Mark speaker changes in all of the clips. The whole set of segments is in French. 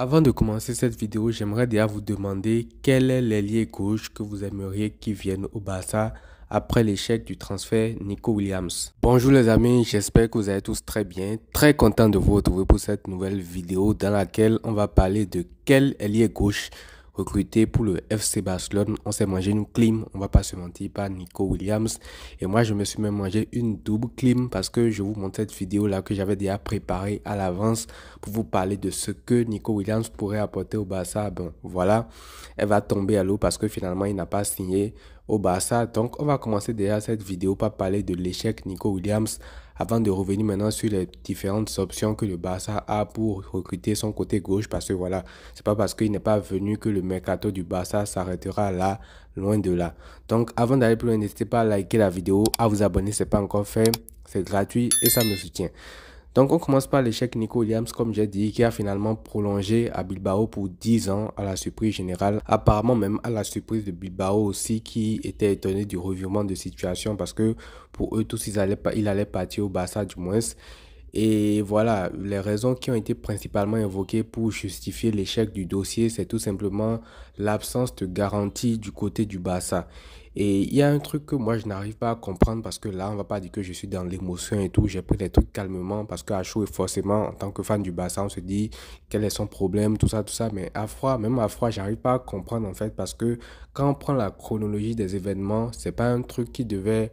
Speaker 1: Avant de commencer cette vidéo, j'aimerais déjà vous demander quel est l'ailier gauche que vous aimeriez qu'il vienne au Barça après l'échec du transfert Nico Williams. Bonjour les amis, j'espère que vous allez tous très bien. Très content de vous retrouver pour cette nouvelle vidéo dans laquelle on va parler de quel ailier gauche recruté pour le FC Barcelone. On s'est mangé une clim, on va pas se mentir, par Nico Williams. Et moi, je me suis même mangé une double clim parce que je vous montre cette vidéo-là que j'avais déjà préparée à l'avance pour vous parler de ce que Nico Williams pourrait apporter au Barça. Bon, voilà, elle va tomber à l'eau parce que finalement, il n'a pas signé au Barça. Donc, on va commencer déjà cette vidéo par parler de l'échec Nico Williams avant de revenir maintenant sur les différentes options que le Barça a pour recruter son côté gauche parce que voilà, c'est pas parce qu'il n'est pas venu que le mercato du Barça s'arrêtera là, loin de là. Donc, avant d'aller plus loin, n'hésitez pas à liker la vidéo, à vous abonner, c'est pas encore fait, c'est gratuit et ça me soutient. Donc, on commence par l'échec Nico Williams, comme j'ai dit, qui a finalement prolongé à Bilbao pour 10 ans à la surprise générale. Apparemment même à la surprise de Bilbao aussi, qui était étonné du revirement de situation parce que pour eux tous, il allait partir au Barça du moins. Et voilà, les raisons qui ont été principalement évoquées pour justifier l'échec du dossier, c'est tout simplement l'absence de garantie du côté du Barça. Et il y a un truc que moi je n'arrive pas à comprendre parce que là, on va pas dire que je suis dans l'émotion et tout. J'ai pris les trucs calmement parce qu'à chaud, forcément, en tant que fan du Barça, on se dit quel est son problème, tout ça, tout ça. Mais à froid, même à froid, j'arrive pas à comprendre en fait parce que quand on prend la chronologie des événements, c'est pas un truc qui devait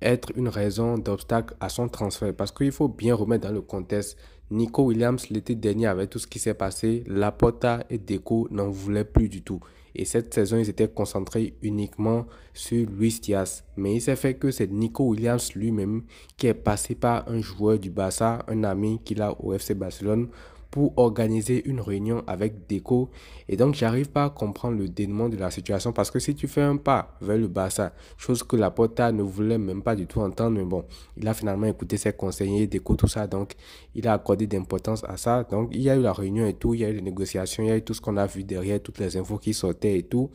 Speaker 1: être une raison d'obstacle à son transfert. Parce qu'il faut bien remettre dans le contexte. Nico Williams, l'été dernier, avec tout ce qui s'est passé, Laporta et Deco n'en voulaient plus du tout. Et cette saison, ils étaient concentrés uniquement sur Luis Diaz. Mais il s'est fait que c'est Nico Williams lui-même qui est passé par un joueur du Barça, un ami qu'il a au FC Barcelone, pour organiser une réunion avec Deco. Et donc, j'arrive pas à comprendre le dénouement de la situation parce que si tu fais un pas vers le Barça, chose que Laporta ne voulait même pas du tout entendre, mais bon, il a finalement écouté ses conseillers, Deco, tout ça, donc il a accordé d'importance à ça. Donc, il y a eu la réunion et tout, il y a eu les négociations, il y a eu tout ce qu'on a vu derrière, toutes les infos qui sortaient et tout.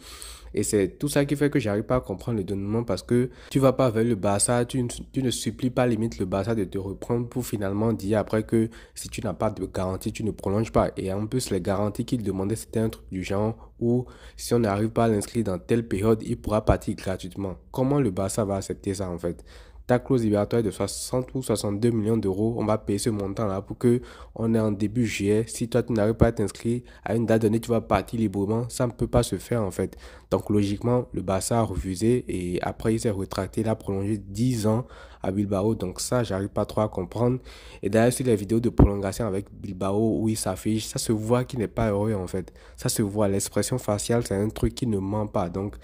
Speaker 1: Et c'est tout ça qui fait que j'arrive pas à comprendre le dénouement parce que tu vas pas vers le Barça, tu ne supplies pas limite le Barça de te reprendre pour finalement dire après que si tu n'as pas de garantie, tu ne prolonges pas. Et en plus, les garanties qu'il demandait, c'était un truc du genre où si on n'arrive pas à l'inscrire dans telle période, il pourra partir gratuitement. Comment le Barça va accepter ça en fait? Ta clause libératoire de 60 ou 62 millions d'euros, on va payer ce montant-là pour que on est en début juillet. Si toi, tu n'arrives pas à t'inscrire à une date donnée, tu vas partir librement. Ça ne peut pas se faire en fait. Donc logiquement, le Barça a refusé et après, il s'est retracté. Il a prolongé 10 ans à Bilbao. Donc ça, j'arrive pas trop à comprendre. Et d'ailleurs, sur les vidéos de prolongation avec Bilbao où il s'affiche, ça se voit qu'il n'est pas heureux en fait. Ça se voit. L'expression faciale, c'est un truc qui ne ment pas. Donc,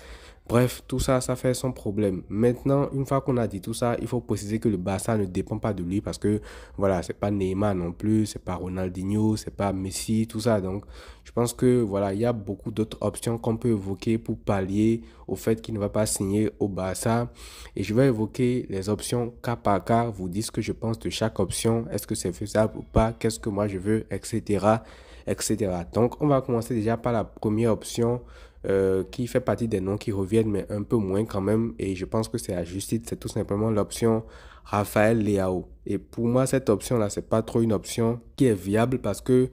Speaker 1: bref, tout ça, ça fait son problème. Maintenant, une fois qu'on a dit tout ça, il faut préciser que le Barça ne dépend pas de lui parce que, voilà, c'est pas Neymar non plus, c'est pas Ronaldinho, c'est pas Messi, tout ça. Donc, je pense que, voilà, il y a beaucoup d'autres options qu'on peut évoquer pour pallier au fait qu'il ne va pas signer au Barça. Et je vais évoquer les options cas par cas, vous dire ce que je pense de chaque option, est-ce que c'est faisable ou pas, qu'est-ce que moi je veux, etc., etc. Donc, on va commencer déjà par la première option qui fait partie des noms qui reviennent, mais un peu moins quand même. Et je pense que c'est à justice, c'est tout simplement l'option Raphaël Leao. Et pour moi, cette option-là, c'est pas trop une option qui est viable parce que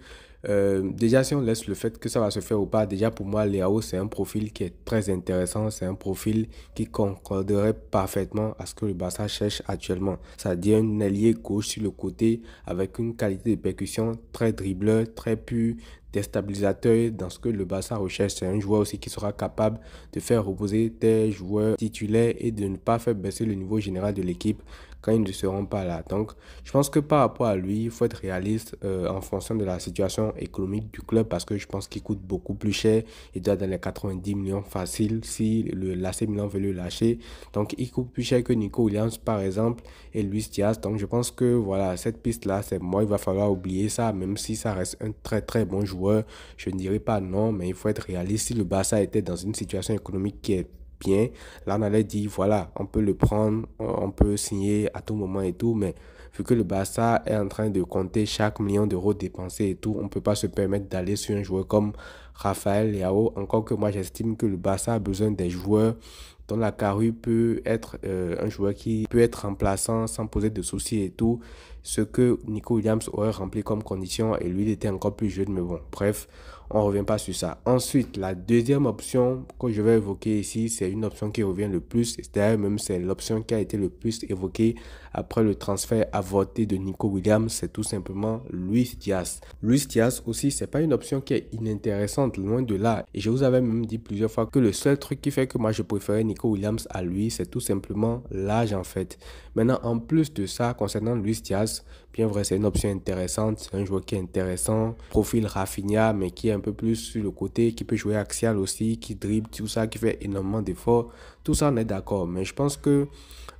Speaker 1: déjà, si on laisse le fait que ça va se faire ou pas, déjà pour moi, Leao, c'est un profil qui est très intéressant. C'est un profil qui concorderait parfaitement à ce que le Barça cherche actuellement. C'est-à-dire un ailier gauche sur le côté avec une qualité de percussion très dribbleur, très pur, déstabilisateur dans ce que le Barça recherche. C'est un joueur aussi qui sera capable de faire reposer des joueurs titulaires et de ne pas faire baisser le niveau général de l'équipe quand ils ne seront pas là. Donc, je pense que par rapport à lui, il faut être réaliste en fonction de la situation économique du club parce que je pense qu'il coûte beaucoup plus cher. Il doit dans les 90 millions facile si l'AC Milan veut le lâcher. Donc, il coûte plus cher que Nico Williams, par exemple, et Luis Diaz. Donc, je pense que voilà, cette piste-là, c'est moi, il va falloir oublier ça, même si ça reste un très très bon joueur. Je ne dirais pas non, mais il faut être réaliste. Si le Barça était dans une situation économique qui est bien, là on allait dire voilà, on peut le prendre, on peut signer à tout moment et tout, mais vu que le Barça est en train de compter chaque million d'euros dépensés et tout, on ne peut pas se permettre d'aller sur un joueur comme Raphaël Leao, encore que moi j'estime que le Barça a besoin des joueurs dont la carrure peut être un joueur qui peut être remplaçant sans poser de soucis et tout. ce que Nico Williams aurait rempli comme condition et lui il était encore plus jeune, mais bon, bref, on ne revient pas sur ça. Ensuite, la deuxième option que je vais évoquer ici, c'est une option qui revient le plus, c'est-à-dire même c'est l'option qui a été le plus évoquée après le transfert avorté de Nico Williams, c'est tout simplement Luis Diaz. Luis Diaz aussi, c'est pas une option qui est inintéressante, loin de là. Et je vous avais même dit plusieurs fois que le seul truc qui fait que moi je préférais Nico Williams à lui, c'est tout simplement l'âge en fait. Maintenant, en plus de ça, concernant Luis Diaz, bien vrai, c'est une option intéressante, c'est un joueur qui est intéressant, profil Rafinha, mais qui est un peu plus sur le côté, qui peut jouer axial aussi, qui dribble, tout ça, qui fait énormément d'efforts. Tout ça, on est d'accord. Mais je pense que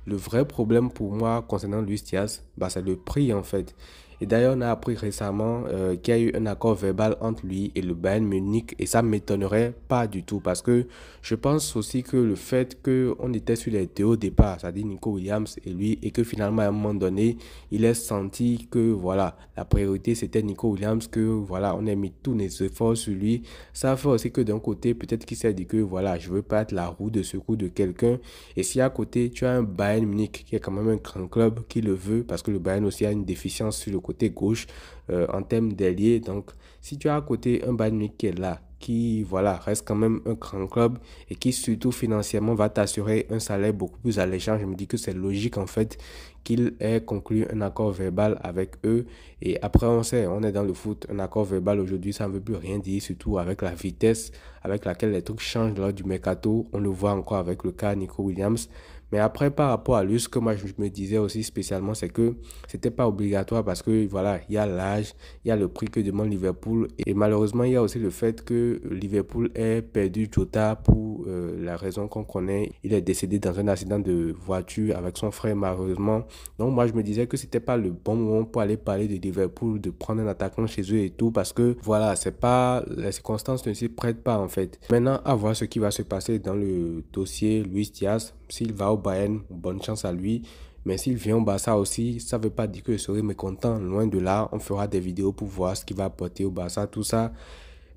Speaker 1: le vrai problème pour moi concernant Luis Diaz, bah, c'est le prix en fait. Et d'ailleurs, on a appris récemment qu'il y a eu un accord verbal entre lui et le Bayern Munich et ça ne m'étonnerait pas du tout parce que je pense aussi que le fait qu'on était sur les deux au départ, c'est-à-dire Nico Williams et lui, et que finalement à un moment donné, il a senti que voilà, la priorité c'était Nico Williams, que voilà, on a mis tous les efforts sur lui. Ça fait aussi que d'un côté, peut-être qu'il s'est dit que voilà, je veux pas être la roue de secours de quelqu'un. Et si à côté, tu as un Bayern Munich qui est quand même un grand club qui le veut, parce que le Bayern aussi a une déficience sur le côté gauche en termes d'ailier. Donc, si tu as à côté un Bayern Munich qui est là, qui voilà, reste quand même un grand club et qui surtout financièrement va t'assurer un salaire beaucoup plus alléchant, je me dis que c'est logique en fait qu'il ait conclu un accord verbal avec eux. Et après, on sait, on est dans le foot, un accord verbal aujourd'hui, ça ne veut plus rien dire, surtout avec la vitesse avec laquelle les trucs changent lors du mercato. On le voit encore avec le cas Nico Williams. Mais après, par rapport à lui, ce que moi je me disais aussi spécialement, c'est que c'était pas obligatoire parce que voilà, il y a l'âge, il y a le prix que demande Liverpool. Et malheureusement, il y a aussi le fait que Liverpool ait perdu Jota pour la raison qu'on connaît. Il est décédé dans un accident de voiture avec son frère, malheureusement. Donc moi, je me disais que c'était pas le bon moment pour aller parler de Liverpool, de prendre un attaquant chez eux et tout, parce que voilà, c'est pas, les circonstances ne s'y prêtent pas en fait. Maintenant, à voir ce qui va se passer dans le dossier Luis Diaz. S'il va au Bayern, bonne chance à lui. Mais s'il vient au Barça aussi, ça ne veut pas dire que je serai mécontent. Loin de là, on fera des vidéos pour voir ce qu'il va apporter au Barça, tout ça.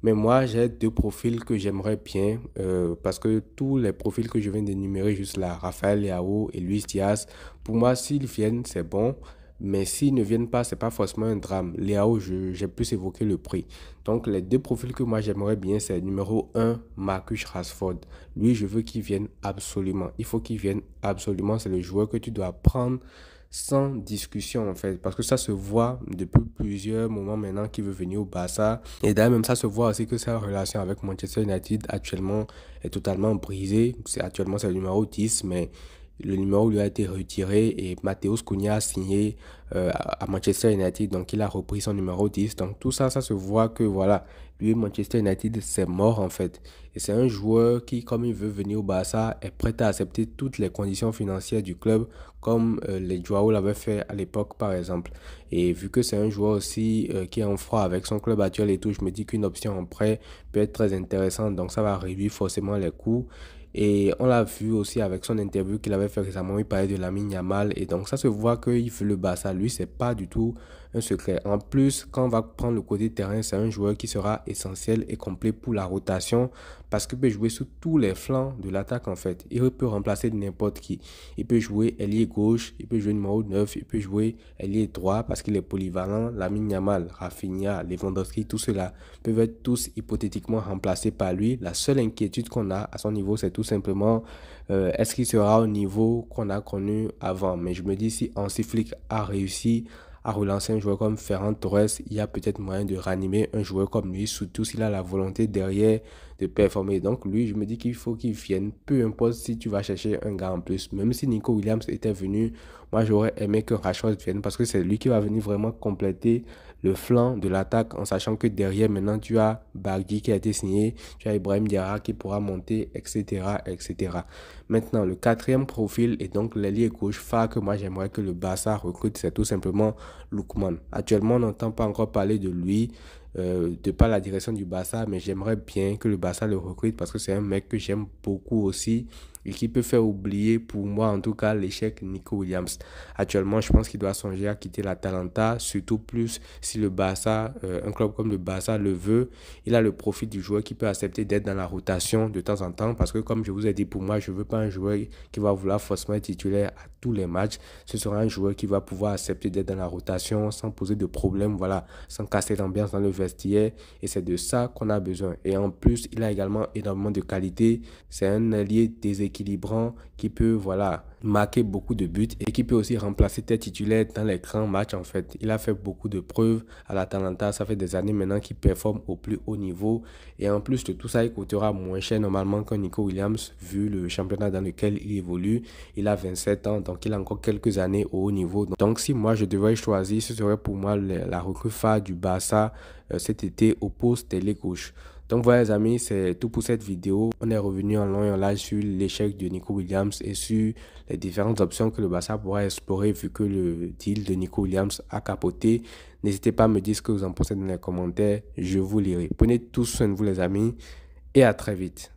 Speaker 1: Mais moi, j'ai deux profils que j'aimerais bien parce que tous les profils que je viens d'énumérer juste là, Raphaël Leao et Luis Diaz, pour moi, s'ils viennent, c'est bon. Mais s'ils ne viennent pas, c'est pas forcément un drame. Leao, j'ai plus évoqué le prix. Donc, les deux profils que moi j'aimerais bien, c'est numéro un, Marcus Rashford. Lui, je veux qu'il vienne absolument. Il faut qu'il vienne absolument. C'est le joueur que tu dois prendre sans discussion en fait, parce que ça se voit depuis plusieurs moments maintenant qu'il veut venir au Barça. Et d'ailleurs même ça se voit aussi que sa relation avec Manchester United actuellement est totalement brisée. Actuellement c'est le numéro 10, mais le numéro lui a été retiré et Matheus Cunha a signé à Manchester United, donc il a repris son numéro 10. Donc tout ça, ça se voit que voilà, lui, Manchester United, c'est mort en fait. Et c'est un joueur qui, comme il veut venir au Barça, est prêt à accepter toutes les conditions financières du club, comme les Joao l'avaient fait à l'époque par exemple. Et vu que c'est un joueur aussi qui est en froid avec son club actuel et tout, je me dis qu'une option en prêt peut être très intéressante. Donc ça va réduire forcément les coûts. Et on l'a vu aussi avec son interview qu'il avait fait récemment, il parlait de Lamine Yamal. Et donc ça se voit qu'il veut le Barça. Lui, c'est pas du tout un secret. En plus, quand on va prendre le côté terrain, c'est un joueur qui sera essentiel et complet pour la rotation parce qu'il peut jouer sur tous les flancs de l'attaque en fait. Il peut remplacer n'importe qui. Il peut jouer ailier gauche, il peut jouer numéro 9, il peut jouer ailier droit parce qu'il est polyvalent. Lamine Yamal, Rafinha, Lewandowski, tout cela peuvent être tous hypothétiquement remplacés par lui. La seule inquiétude qu'on a à son niveau, c'est tout simplement est-ce qu'il sera au niveau qu'on a connu avant. Mais je me dis si Hansi Flick a réussi à relancer un joueur comme Ferran Torres, il y a peut-être moyen de ranimer un joueur comme lui, surtout s'il a la volonté derrière de performer. Donc lui, je me dis qu'il faut qu'il vienne, peu importe si tu vas chercher un gars en plus. Même si Nico Williams était venu, moi j'aurais aimé que Rashford vienne parce que c'est lui qui va venir vraiment compléter le flanc de l'attaque en sachant que derrière maintenant tu as Bardi qui a été signé, tu as Ibrahim Diarra qui pourra monter, etc., etc. Maintenant, le quatrième profil est donc l'ailier gauche phare que moi j'aimerais que le Barça recrute, c'est tout simplement Lookman. Actuellement, on n'entend pas encore parler de lui, de par la direction du Barça, mais j'aimerais bien que le Barça le recrute parce que c'est un mec que j'aime beaucoup aussi. et qui peut faire oublier, pour moi en tout cas, l'échec Nico Williams. Actuellement, je pense qu'il doit songer à quitter l'Atalanta, surtout plus si le Barça, un club comme le Barça le veut. Il a le profil du joueur qui peut accepter d'être dans la rotation de temps en temps, parce que comme je vous ai dit, pour moi, je ne veux pas un joueur qui va vouloir forcément être titulaire à tous les matchs. Ce sera un joueur qui va pouvoir accepter d'être dans la rotation sans poser de problème, voilà, sans casser l'ambiance dans le vestiaire. Et c'est de ça qu'on a besoin. Et en plus, il a également énormément de qualité. C'est un allié déséquilibrant qui peut, voilà, marquer beaucoup de buts et qui peut aussi remplacer tes titulaires dans les grands matchs en fait. Il a fait beaucoup de preuves à l'Atalanta, ça fait des années maintenant qu'il performe au plus haut niveau et en plus de tout ça, il coûtera moins cher normalement qu'un Nico Williams vu le championnat dans lequel il évolue. Il a 27 ans, donc il a encore quelques années au haut niveau. Donc si moi je devrais choisir, ce serait pour moi la recrue phare du Barça cet été au poste d'ailier gauche. Donc voilà les amis, c'est tout pour cette vidéo. On est revenu en long et en large sur l'échec de Nico Williams et sur les différentes options que le Barça pourra explorer vu que le deal de Nico Williams a capoté. N'hésitez pas à me dire ce que vous en pensez dans les commentaires, je vous lirai. Prenez tous soin de vous les amis et à très vite.